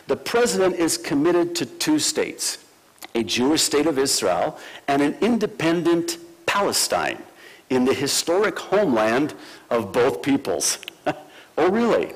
The president is committed to two states, a Jewish state of Israel and an independent Palestine in the historic homeland of both peoples. Oh, really?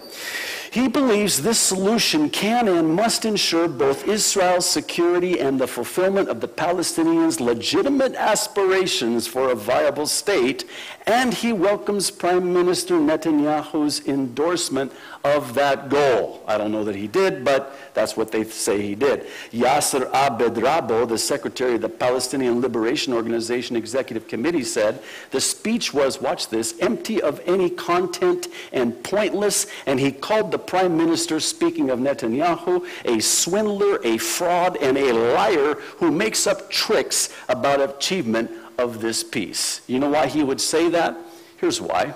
He believes this solution can and must ensure both Israel's security and the fulfillment of the Palestinians' legitimate aspirations for a viable state, and he welcomes Prime Minister Netanyahu's endorsement of that goal. I don't know that he did, but that's what they say he did. Yasser Abed-Rabo, the secretary of the Palestinian Liberation Organization Executive Committee, said, the speech was, watch this, empty of any content and pointless, and he called the Prime Minister, speaking of Netanyahu, a swindler, a fraud, and a liar who makes up tricks about achievement of this peace. You know why he would say that? Here's why.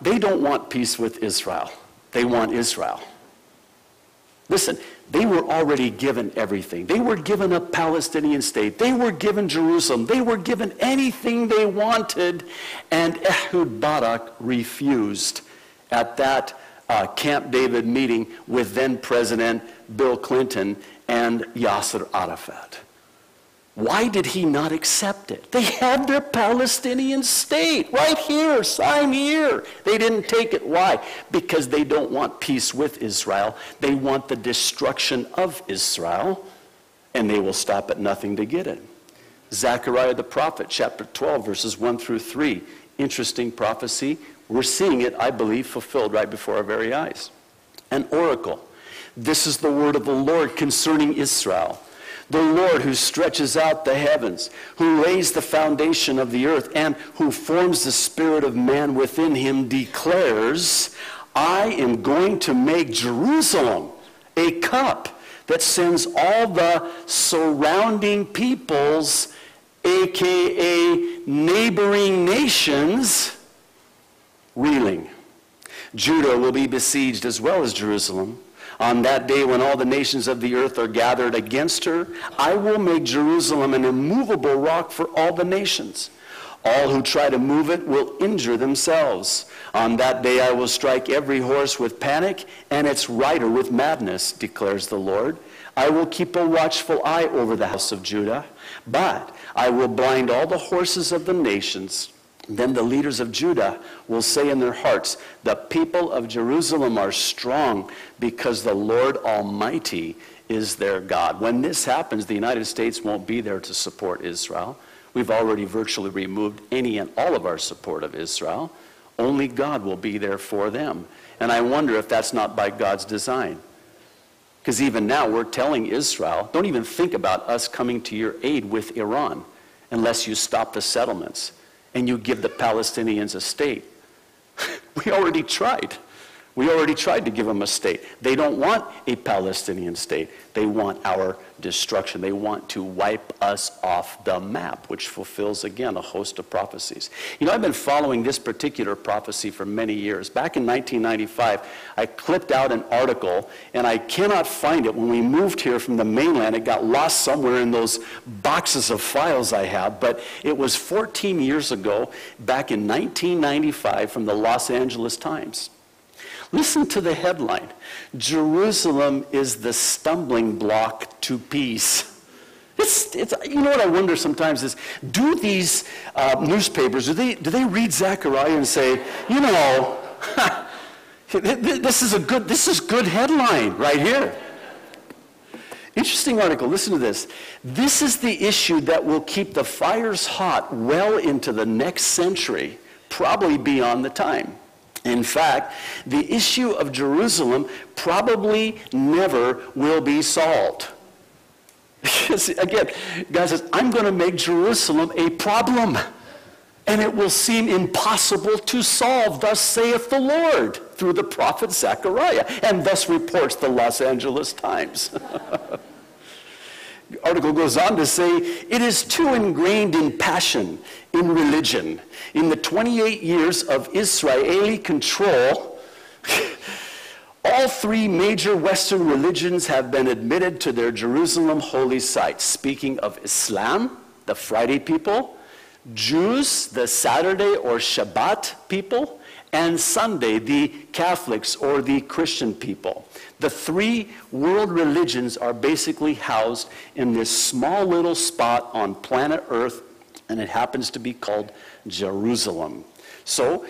They don't want peace with Israel. They want Israel. Listen, they were already given everything. They were given a Palestinian state. They were given Jerusalem. They were given anything they wanted, and Ehud Barak refused at that Camp David meeting with then President Bill Clinton and Yasser Arafat. Why did he not accept it? They had their Palestinian state right here, sign here. They didn't take it. Why? Because they don't want peace with Israel. They want the destruction of Israel, and they will stop at nothing to get it. Zechariah the prophet, chapter 12, verses 1 through 3. Interesting prophecy. We're seeing it, I believe, fulfilled right before our very eyes. An oracle. This is the word of the Lord concerning Israel. The Lord who stretches out the heavens, who lays the foundation of the earth, and who forms the spirit of man within him, declares, I am going to make Jerusalem a cup that sends all the surrounding peoples, aka neighboring nations, reeling. Judah will be besieged as well as Jerusalem. On that day when all the nations of the earth are gathered against her, I will make Jerusalem an immovable rock for all the nations. All who try to move it will injure themselves. On that day I will strike every horse with panic and its rider with madness, declares the Lord. I will keep a watchful eye over the house of Judah, but I will blind all the horses of the nations. Then the leaders of Judah will say in their hearts, the people of Jerusalem are strong because the Lord Almighty is their God. When this happens, the United States won't be there to support Israel. We've already virtually removed any and all of our support of Israel. Only God will be there for them. And I wonder if that's not by God's design. Because even now we're telling Israel, don't even think about us coming to your aid with Iran unless you stop the settlements and you give the Palestinians a state. We already tried. We already tried to give them a state. They don't want a Palestinian state. They want our destruction. They want to wipe us off the map, which fulfills, again, a host of prophecies. You know, I've been following this particular prophecy for many years. Back in 1995, I clipped out an article, and I cannot find it. When we moved here from the mainland, it got lost somewhere in those boxes of files I have, but it was 14 years ago, back in 1995, from the Los Angeles Times. Listen to the headline. Jerusalem is the stumbling block to peace. You know what I wonder sometimes is, do these newspapers, do they read Zechariah and say, you know, this is good headline right here. Interesting article. Listen to this. This is the issue that will keep the fires hot well into the next century, probably beyond the time. In fact, the issue of Jerusalem probably never will be solved. Again, God says, I'm going to make Jerusalem a problem, and it will seem impossible to solve, thus saith the Lord, through the prophet Zechariah, and thus reports the Los Angeles Times. The article goes on to say, it is too ingrained in passion, in religion. In the 28 years of Israeli control, all three major Western religions have been admitted to their Jerusalem holy site. Speaking of Islam, the Friday people, Jews, the Saturday or Shabbat people, and Sunday, the Catholics or the Christian people. The three world religions are basically housed in this small little spot on planet Earth, and it happens to be called Jerusalem. So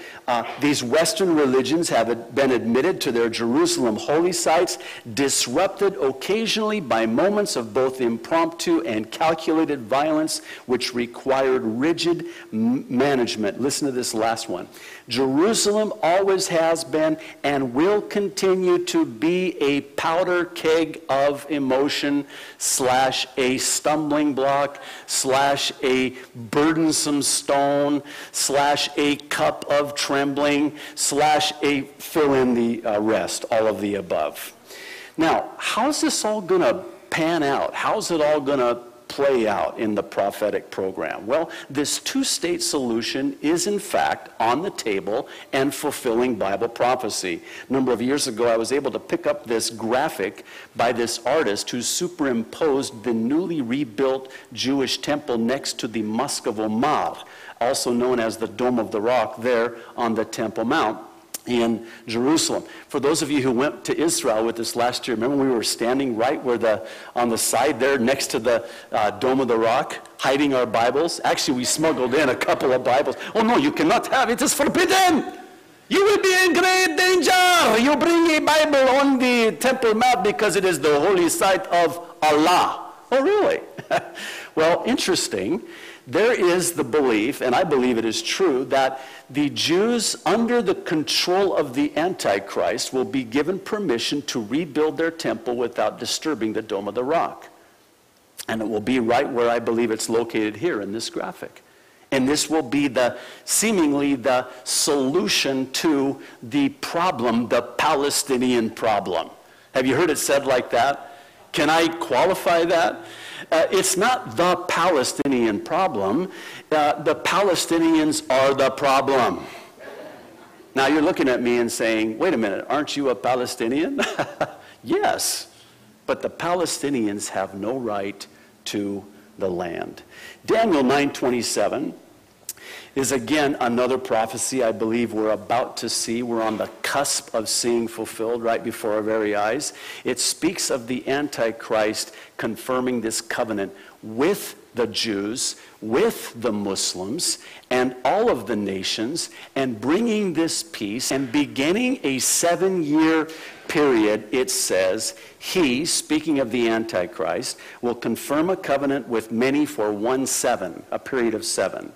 these Western religions have been admitted to their Jerusalem holy sites, disrupted occasionally by moments of both impromptu and calculated violence, which required rigid management. Listen to this last one. Jerusalem always has been and will continue to be a powder keg of emotion / a stumbling block / a burdensome stone / a cup of trembling / a fill in the rest, all of the above. Now, how's this all going to pan out? How's it all going to play out in the prophetic program? Well, this two-state solution is in fact on the table and fulfilling Bible prophecy. A number of years ago, I was able to pick up this graphic by this artist who superimposed the newly rebuilt Jewish temple next to the Mosque of Omar, also known as the Dome of the Rock, there on the Temple Mount in Jerusalem. For those of you who went to Israel with us last year, remember we were standing right where on the side there next to the Dome of the Rock, hiding our Bibles? Actually, we smuggled in a couple of Bibles. Oh no, you cannot have it, it's forbidden! You will be in great danger! You bring a Bible on the Temple Mount because it is the holy site of Allah. Oh really? Well, interesting. There is the belief, and I believe it is true, that the Jews under the control of the Antichrist will be given permission to rebuild their temple without disturbing the Dome of the Rock. And it will be right where I believe it's located here in this graphic. And this will be seemingly the solution to the problem, the Palestinian problem. Have you heard it said like that? Can I qualify that? It's not the Palestinian problem. The Palestinians are the problem. Now you're looking at me and saying, wait a minute, aren't you a Palestinian? Yes, but the Palestinians have no right to the land. Daniel 9:27 is again another prophecy I believe we're about to see. We're on the cusp of seeing fulfilled right before our very eyes. It speaks of the Antichrist confirming this covenant with the Jews, with the Muslims, and all of the nations, and bringing this peace and beginning a 7-year period. It says, he, speaking of the Antichrist, will confirm a covenant with many for 1 7, a period of 7.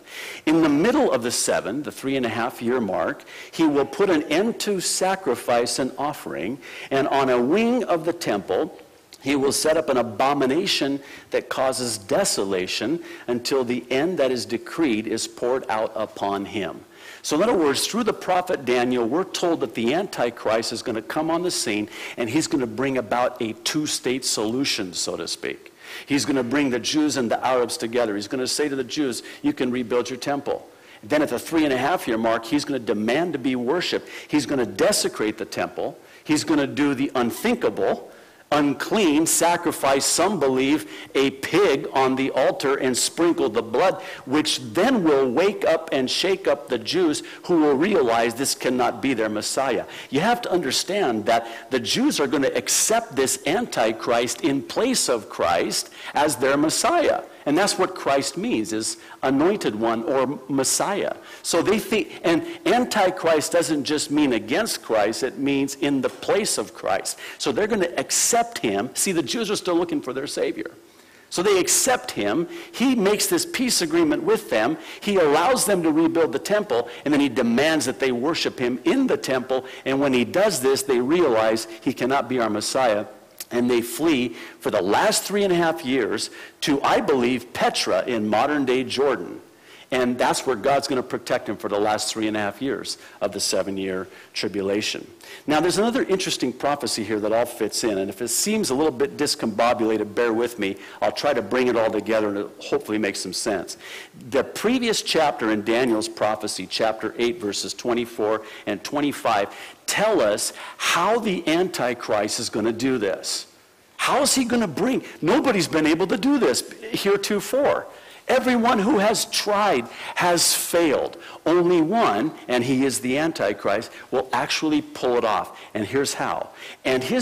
In the middle of the 7, the 3.5-year mark, he will put an end to sacrifice and offering, and on a wing of the temple, he will set up an abomination that causes desolation until the end that is decreed is poured out upon him. So in other words, through the prophet Daniel, we're told that the Antichrist is going to come on the scene, and he's going to bring about a two-state solution, so to speak. He's going to bring the Jews and the Arabs together. He's going to say to the Jews, you can rebuild your temple. Then at the 3.5-year mark, he's going to demand to be worshipped. He's going to desecrate the temple. He's going to do the unthinkable, unclean, sacrifice, some believe, a pig on the altar and sprinkle the blood, which then will wake up and shake up the Jews, who will realize this cannot be their Messiah. You have to understand that the Jews are going to accept this Antichrist in place of Christ as their Messiah. And that's what Christ means, is anointed one or Messiah. So they think, and Antichrist doesn't just mean against Christ, it means in the place of Christ. So they're going to accept him. See, the Jews are still looking for their Savior. So they accept him. He makes this peace agreement with them. He allows them to rebuild the temple, and then he demands that they worship him in the temple. And when he does this, they realize he cannot be our Messiah. And they flee for the last 3.5 years to, I believe, Petra in modern-day Jordan. And that's where God's going to protect them for the last 3.5 years of the 7-year tribulation. Now, there's another interesting prophecy here that all fits in. And if it seems a little bit discombobulated, bear with me. I'll try to bring it all together and it'll hopefully make some sense. The previous chapter in Daniel's prophecy, chapter 8, verses 24 and 25, tell us how the Antichrist is going to do this. How is he going to bring? Nobody's been able to do this heretofore. Everyone who has tried has failed. Only one, and he is the Antichrist, will actually pull it off. And here's how. And his